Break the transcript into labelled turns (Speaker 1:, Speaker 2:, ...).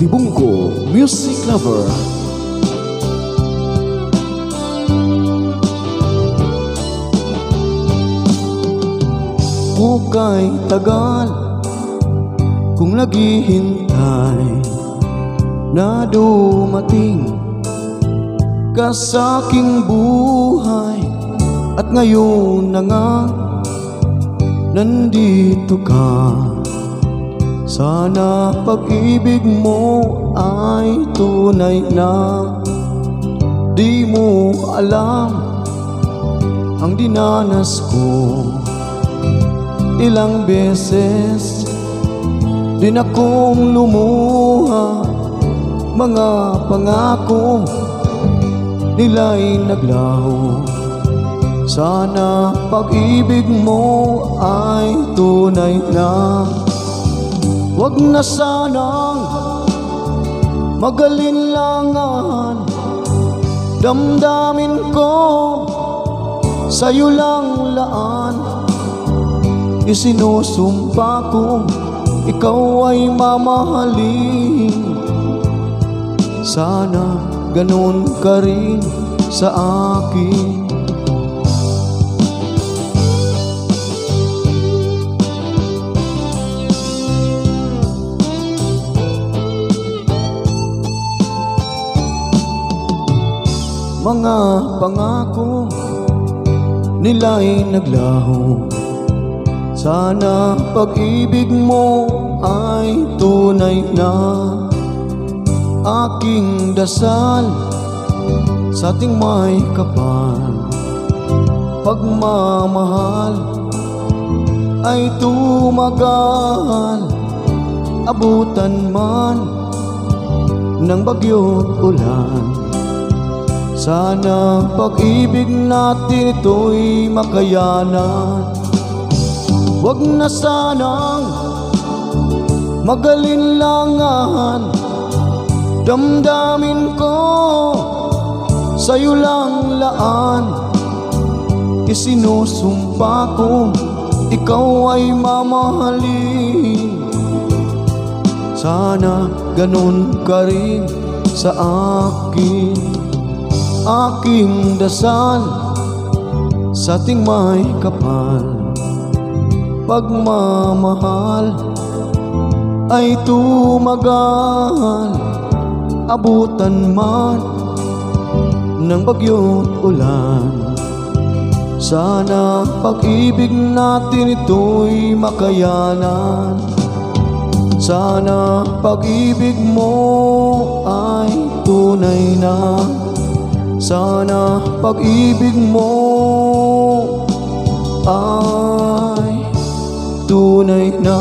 Speaker 1: Tibungko Music Lover.
Speaker 2: Hukay tagal kung naghihintay na dumating ka sa aking buhay, at ngayon na nga nandito ka. Sana pag-ibig mo ay tunay na. Di mo alam ang dinanas ko. Ilang beses din akong lumuha, mga pangako nila'y naglaho. Sana pag-ibig mo ay tunay na. Wag na sanang magalinlangan, damdamin ko sa'yo lang laan. Isinusumpa ko ikaw ay mamahalin. Sana ganon ka rin sa akin. Mga pangako nila'y naglaho. Sana pag-ibig mo ay tunay na. Aking dasal sa ating may kapal, pagmamahal ay tumagal. Abutan man ng bagyo't ulan, sana pag-ibig natin ito'y makayanan. Wag na sanang magalinlangan, damdamin ko sa'yo lang laan. Isinusumpa ko ikaw ay mamahalin. Sana ganon ka rin sa akin. Aking dasal sa ating may kapal, pagmamahal ay tumagal. Abutan man ng bagyo't ulan, sana pag-ibig natin ito'y makayanan. Sana pag-ibig mo ay tunay na. Sana pag-ibig mo ay tunay na.